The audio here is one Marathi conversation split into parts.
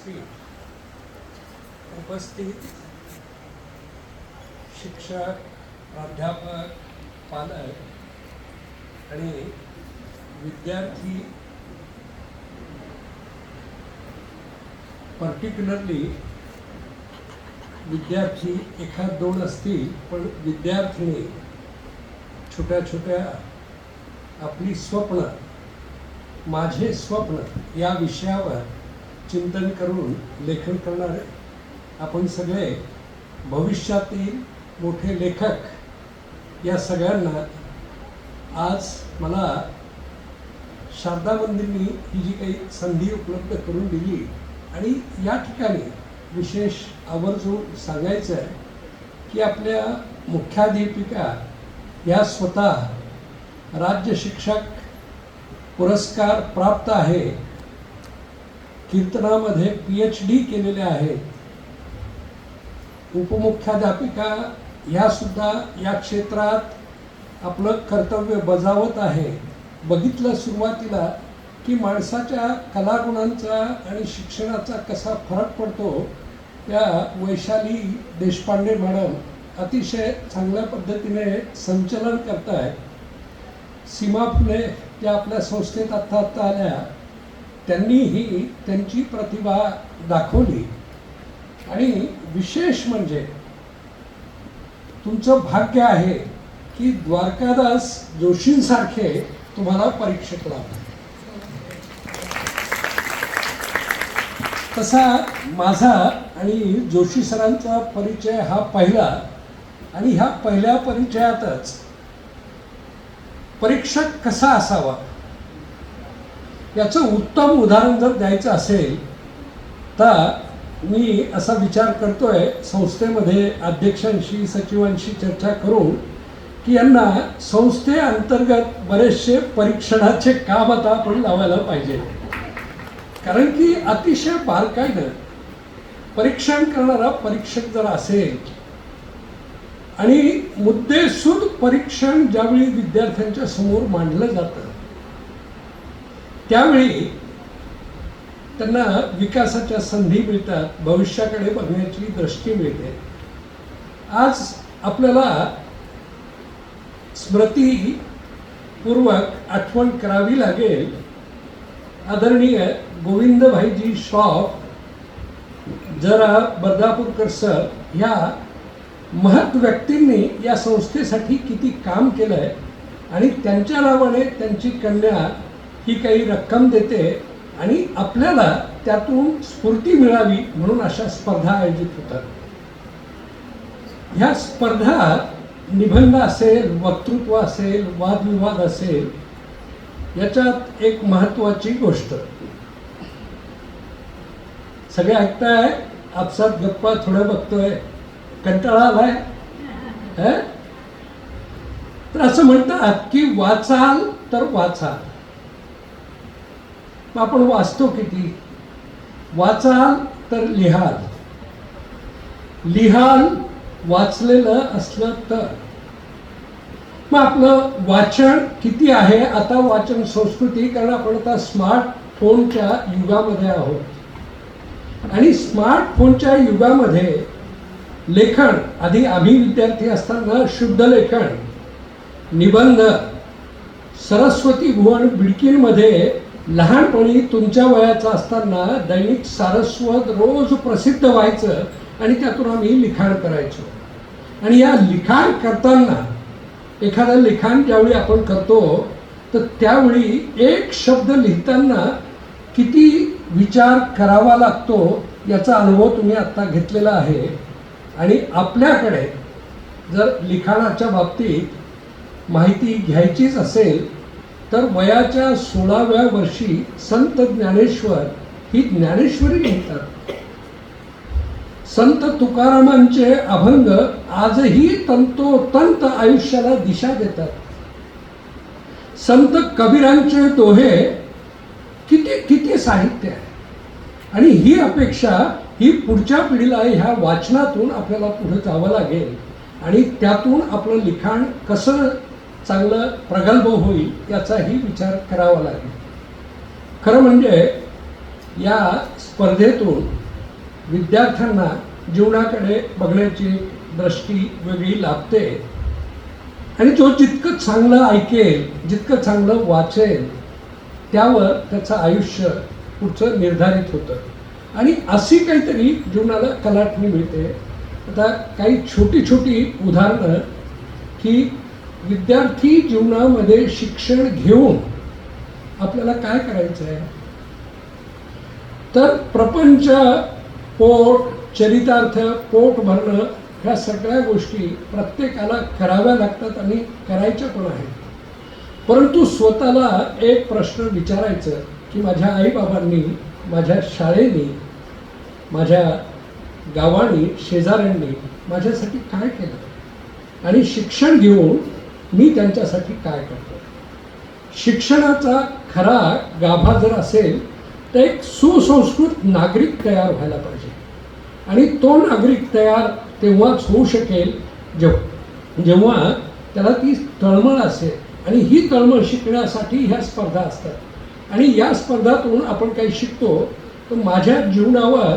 व्यासपीठ उपस्थित शिक्षक, प्राध्यापक, पालक आणि विद्यार्थी, पर्टिक्युलरली विद्यार्थी एखाद दोन असतील, पण विद्यार्थिनी छोट्या छोट्या आपली स्वप्न, माझे स्वप्न या विषयावर चिंतन करून लेखन करणारे आपण सगळे भविष्यातील मोठे लेखक, या सगळ्यांना आज मला शारदा मंदिरनी ही जी काही संधी उपलब्ध करून दिली आणि या ठिकाणी विशेष आवर्जून सांगायचं आहे की आपल्या मुख्याध्यापिका या स्वतः राज्य शिक्षक पुरस्कार प्राप्त आहे, कीर्तनामध्ये PhD केलेल्या आहेत, उपमुख्याध्यापिका ह्या सुद्धा या क्षेत्रात आपलं कर्तव्य बजावत आहे. बघितलं सुरुवातीला की माणसाच्या कलागुणांचा आणि शिक्षणाचा कसा फरक पडतो, त्या वैशाली देशपांडे मॅडम अतिशय चांगल्या पद्धतीने संचलन करतायत. सीमा फुले ज्या आपल्या संस्थेत आत्ता आल्या, त्यांनीही त्यांची प्रतिभा दाखवली आणि विशेष म्हणजे तुमचं भाग्य आहे की द्वारकादास जोशींसारखे तुम्हाला परीक्षक लाभले. तसा माझा आणि जोशी सरांचा परिचय हा पहिला, आणि ह्या पहिल्या परिचयातच परीक्षक कसा असावा याचं उत्तम उदाहरण जर द्यायचं असेल तर मी असा विचार करतोय संस्थेमध्ये अध्यक्षांशी, सचिवांशी चर्चा करून की यांना संस्थेअंतर्गत बरेचसे परीक्षणाचे काम आता आपण लावायला पाहिजे. कारण की अतिशय बारकाईनं परीक्षण करणारा परीक्षक जर असेल आणि मुद्देसूद परीक्षण ज्यावेळी विद्यार्थ्यांच्या समोर मांडलं जातं त्यावेळी त्यांना विकासाच्या संधी मिळतात, भविष्याकडे बघण्याची दृष्टी मिळते. आज आपल्याला स्मृतीपूर्वक आठवण करावी लागेल आदरणीय गोविंदभाईजी श्रॉफ जरा बर्दापूरकर सर ह्या महत् व्यक्तींनी या संस्थेसाठी किती काम केलं आहे आणि त्यांच्या नावाने त्यांची कन्या ही काही रक्कम देते आणि आपल्याला त्यातून स्फूर्ती मिळावी म्हणून अशा स्पर्धा आयोजित होतात. ह्या स्पर्धा निबंध असेल, वक्तृत्व असेल, वादविवाद असेल, याच्यात एक महत्त्वाची गोष्ट, सगळे ऐकताय, आपसात गप्पा थोडं बघतोय, कंटाळा आलाय, तर असं म्हणतात की वाचाल तर वाचाल. मग आपण वाचतो किती? वाचाल तर लिहाल, लिहाल वाचलेलं असलं तर. मग आपलं वाचन किती आहे? आता वाचन संस्कृती, कारण आपण आता स्मार्टफोनच्या युगामध्ये आहोत आणि स्मार्टफोनच्या युगामध्ये लेखन, आधी आम्ही विद्यार्थी असताना शुद्ध लेखन, निबंध, सरस्वती भुवन बिडकींमध्ये लहानपणी तुमच्या वयाचा असताना दैनिक सारस्वत रोज प्रसिद्ध व्हायचं आणि त्यातून आम्ही लिखाण करायचो. आणि या लिखाण करताना एखादं लिखाण ज्यावेळी आपण करतो तर त्यावेळी एक शब्द लिहिताना किती विचार करावा लागतो याचा अनुभव तुम्ही आत्ता घेतलेला आहे. आणि आपल्याकडे जर लिखाणाच्या बाबतीत माहिती घ्यायचीच असेल तर वयाच्या 16व्या वर्षी संत ज्ञानेश्वर ही ज्ञानेश्वरी लिहितात. संत तुकारामांचे अभंग आजही तंतोतंत आयुष्याला दिशा देतात. संत कबीरांचे दोहे किती किती साहित्य आहे. आणि ही अपेक्षा ही पुढच्या पिढीला ह्या वाचनातून आपल्याला पुढे जावं लागेल आणि त्यातून आपलं लिखाण कसं चांगलं प्रगल्भ होईल याचाही विचार करावा लागेल. खरं म्हणजे या स्पर्धेतून विद्यार्थ्यांना जीवनाकडे बघण्याची दृष्टी वेगळी लाभते आणि जो जितकं चांगलं ऐकेल, जितकं चांगलं वाचेल, त्यावर त्याचं आयुष्य पुढचं निर्धारित होतं आणि अशी काहीतरी जीवनाला कलाटणी मिळते. आता काही छोटी छोटी उदाहरणं की विद्यार्थी जीवनामध्ये शिक्षण घेऊन आपल्याला काय करायचं आहे, तर प्रपंच, पोट, चरितार्थ, पोट भरणं, ह्या सगळ्या गोष्टी प्रत्येकाला कराव्या लागतात आणि करायच्या पण आहेत. परंतु स्वतःला एक प्रश्न विचारायचं की माझ्या आईबाबांनी, माझ्या शाळेने, माझ्या गावाने, शेजाऱ्यांनी माझ्यासाठी काय केलं आणि शिक्षण घेऊन मी त्यांच्यासाठी काय करतो. शिक्षणाचा खरा गाभा जर असेल तर एक सुसंस्कृत नागरिक तयार व्हायला पाहिजे आणि तो नागरिक तयार तेव्हाच होऊ शकेल जेव्हा त्याला ती तळमळ असेल. आणि ही तळमळ शिकण्यासाठी ह्या स्पर्धा असतात आणि या स्पर्धातून आपण काही शिकतो. तर माझ्या जीवनावर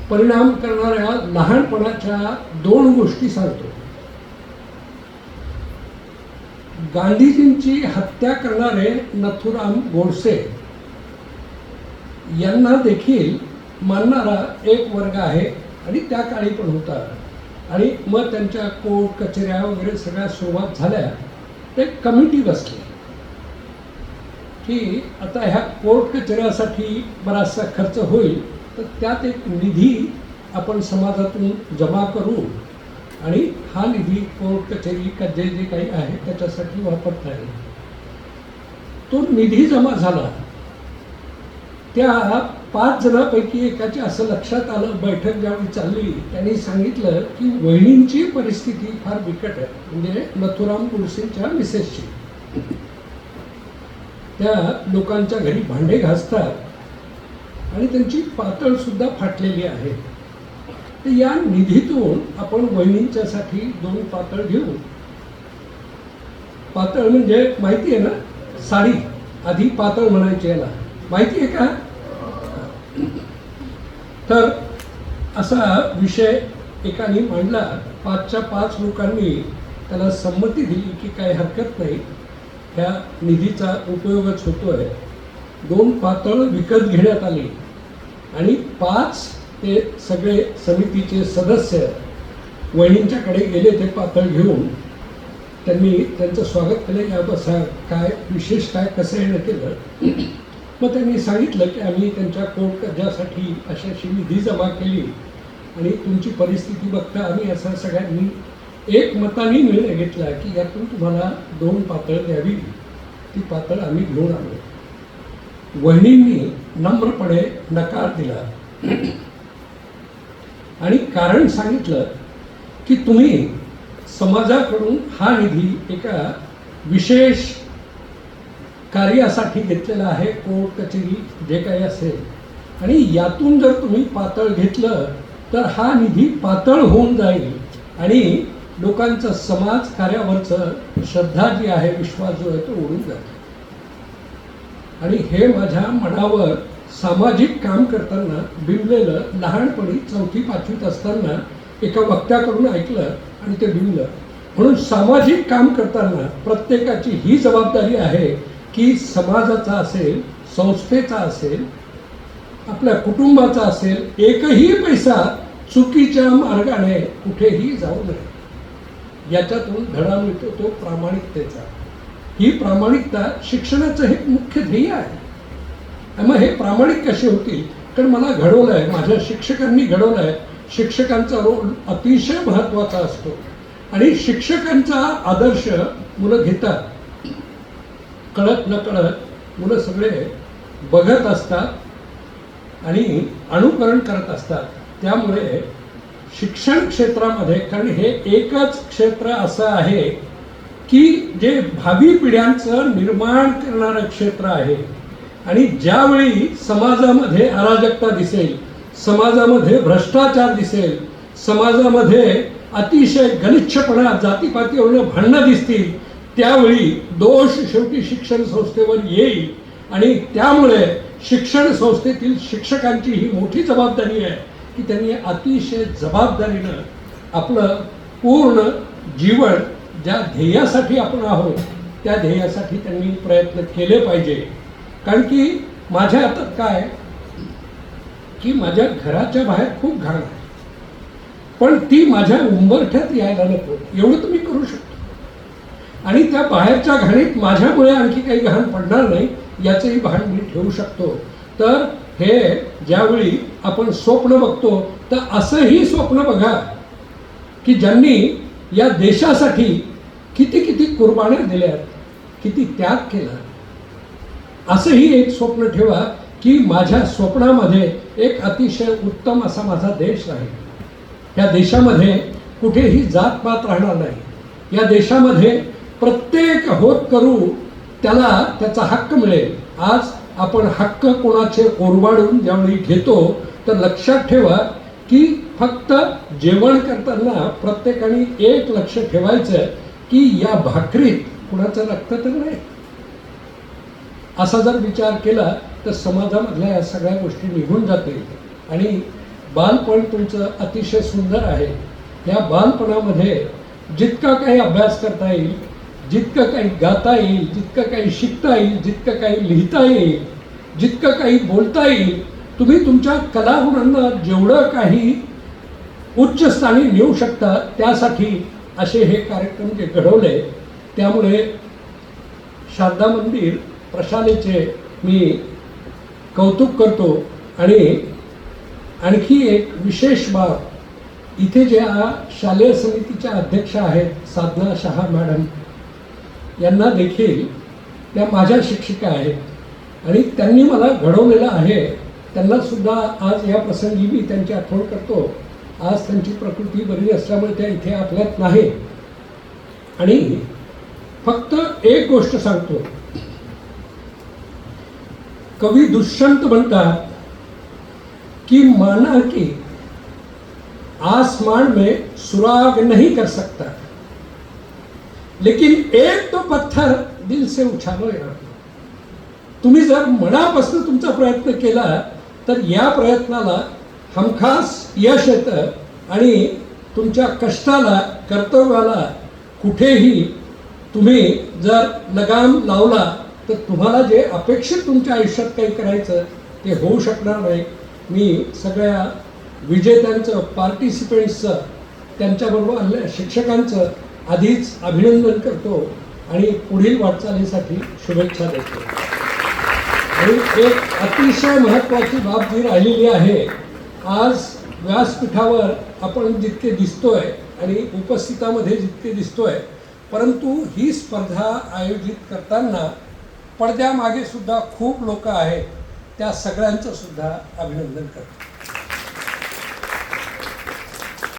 परिणाम करणाऱ्या लहानपणाच्या 2 गोष्टी सांगतो. गांधीजींची हत्या करणारे नथुराम गोडसे यांना देखील मानणारा एक वर्ग आहे आणि त्या काळी पण होता. आणि मग त्यांच्या कोर्ट कचेऱ्या वगैरे सगळ्या सुरुवात झाल्या. एक कमिटी बसली की आता ह्या कोर्ट कचेऱ्यासाठी बराचसा खर्च होईल, तर त्यात एक निधी आपण समाजातून जमा करू आणि हा निधी कोर्ट कचेरी का जे जे काही आहे त्याच्यासाठी वापरता येईल. तो निधी जमा झाला. त्या 5 जणांपैकी एकाच्या असं लक्षात आलं, बैठक ज्यावेळी चालली, त्यांनी सांगितलं की वहिनींची परिस्थिती फार बिकट आहे, म्हणजे नथुराम गोडसेंच्या मिसेसची. त्या लोकांच्या घरी भांडे घासतात आणि त्यांची पातळ सुद्धा फाटलेली आहे. तर या निधीतून आपण वहिनींच्यासाठी 2 पातळ घेऊ. पातळ म्हणजे माहिती आहे ना, साडी आधी पातळ म्हणायची, याला माहिती आहे का? तर असा विषय एकाने मांडला. 5च्या 5 लोकांनी त्याला संमती दिली की काही हरकत नाही, ह्या निधीचा उपयोगच होतोय. 2 पातळ विकत घेण्यात आली आणि 5 ते सगळे समितीचे सदस्य वहिनींच्याकडे गेले. ते पातळ घेऊन त्यांनी त्यांचं स्वागत केलं. या बसा, काय विशेष, काय कसं येणं केलं. मग त्यांनी सांगितलं की आम्ही त्यांच्या कोर्ट कर्जासाठी अशी निधी जमा केली आणि तुमची परिस्थिती बघता आम्ही असं सगळ्यांनी एकमताने निर्णय घेतला की यातून तुम्हाला 2 पातळ द्यावी. ती पातळ आम्ही घेऊन आलो. वहिनींनी नम्रपणे नकार दिला आणि कारण सांगितलं की तुम्ही समाजाकडून हा निधी एका विशेष कार्यासाठी घेतलेला आहे, कोर्ट कचेरी जे काही असेल, आणि यातून जर तुम्ही पातळ घेतलं तर हा निधी पातळ होऊन जाईल आणि लोकांचं समाज कार्यावरचं श्रद्धा जी आहे, विश्वास जो आहे तो उडून जातो. आणि हे माझ्या मनावर सामाजिक काम करताना बिंबलेलं, लहानपणी 4थी-5वीत असताना एका वक्त्याकडून ऐकलं आणि ते बिंबलं. म्हणून सामाजिक काम करताना प्रत्येकाची ही जबाबदारी आहे की समाजाचा असेल, संस्थेचा असेल, आपल्या कुटुंबाचा असेल, एकही पैसा चुकीच्या मार्गाने कुठेही जाऊ नये. याच्यातून धडा मिळतो तो प्रामाणिकतेचा. ही प्रामाणिकता शिक्षणाचं हे मुख्य ध्येय आहे. मग हे प्रामाणिक कसे होतील? कारण मला घडवलं आहे, माझ्या शिक्षकांनी घडवलं आहे. शिक्षकांचा रोल अतिशय महत्त्वाचा असतो आणि शिक्षकांचा आदर्श मुलं घेतात. कळत नकळत मुलं सगळे बघत असतात आणि अनुकरण करत असतात. त्यामुळे शिक्षण क्षेत्रामध्ये, कारण हे एकच क्षेत्र असं आहे की जे भावी पिढ्यांचं निर्माण करणारं क्षेत्र आहे. आणि ज्यावेळी समाजामध्ये अराजकता दिसेल, समाजामध्ये भ्रष्टाचार दिसेल, समाजामध्ये अतिशय गलिच्छपणा, जातीपातीवरून भांडणं दिसतील, त्यावेळी दोष शेवटी शिक्षण संस्थेवर येईल आणि त्यामुळे शिक्षण संस्थेतील शिक्षकांची ही मोठी जबाबदारी आहे की त्यांनी अतिशय जबाबदारीनं आपलं पूर्ण जीवन ज्या ध्येयासाठी आपण आहोत त्या ध्येयासाठी त्यांनी प्रयत्न केले पाहिजे. कारण की माझ्या हातात काय की माझ्या घराच्या बाहेर खूप घाण आहे, पण ती माझ्या उंबरठ्यात यायला नको एवढं तुम्ही करू शकतो. आणि त्या बाहेरच्या घाणीत माझ्यामुळे आणखी काही घाण पडणार नाही याचंही भान मी ठेवू शकतो. तर हे ज्यावेळी आपण स्वप्न बघतो तर असंही स्वप्न बघा की ज्यांनी या देशासाठी किती किती कुर्बान्या दिल्यात, किती त्याग केला. असंही एक स्वप्न ठेवा की माझ्या स्वप्नामध्ये एक अतिशय उत्तम असा माझा देश राहील. या देशामध्ये कुठेही जातपात राहणार नाही. या देशामध्ये प्रत्येक होत करू त्याला त्याचा हक्क मिळेल. आज आपण हक्क कोणाचे ओरबाडून ज्यावेळी घेतो तर लक्षात ठेवा की फक्त जेवण करताना प्रत्येकाने एक लक्ष ठेवायचं की या भाकरीत कुणाचं रक्त तर नाही. असा जर विचार केला तर समाजामधल्या या सगळ्या गोष्टी निघून जातील. आणि बालपण तुमचं अतिशय सुंदर आहे. या बालपणामध्ये जितका काही अभ्यास करता येईल, जितकं काही गाता येईल, जितकं काही शिकता येईल, जितकं काही लिहिता येईल, जितकं काही बोलता येईल, तुम्ही तुमच्या कलागुणांना जेवढं काही उच्च स्थानी नेऊ शकता त्यासाठी असे हे कार्यक्रम जे घडवले. त्यामुळे शारदा मंदिर प्रशालेचे मी कौतुक करतो. आणि आणखी एक विशेष बाब, इथे ज्या शालेय समितीच्या अध्यक्षा आहेत साधना शहा मॅडम, यांना देखील त्या माझ्या शिक्षिका आहेत आणि त्यांनी मला घडवलेलं आहे. त्यांनासुद्धा आज या प्रसंगी मी त्यांची आठवण करतो. आज त्यांची प्रकृती बरी असल्यामुळे त्या इथे आपल्यात नाही. आणि फक्त एक गोष्ट सांगतो, कवी दुष्यंत म्हणतात कि माना कि आसमान में सुराग नहीं कर सकता, लेकिन एक तो पत्थर दिल से उछालो यार. तुम्ही जर मनापासून तुमचा प्रयत्न केला तर या प्रयत्नाला हमखास यश येतं. आणि तुमच्या कष्टाला, कर्तव्याला कुठेही तुम्ही जर लगाम लावला तर तुम्हाला जे अपेक्षित तुमच्या आयुष्यात काही करायचं ते होऊ शकणार नाही. मी सगळ्या विजेत्यांचं, पार्टिसिपेंट्सचं, त्यांच्याबरोबर आलेल्या शिक्षकांचं आधीच अभिनंदन करतो आणि पुढील वाटचालीसाठी शुभेच्छा देतो. आणि एक अतिशय महत्त्वाची बाब जी राहिलेली आहे, आज व्यासपीठावर आपण जितके दिसतोय आणि उपस्थितामध्ये जितके दिसतोय, परंतु ही स्पर्धा आयोजित करताना पडद्यामागे सुद्धा खूप लोक आहेत. त्या सगळ्यांचं सुद्धा अभिनंदन करतो.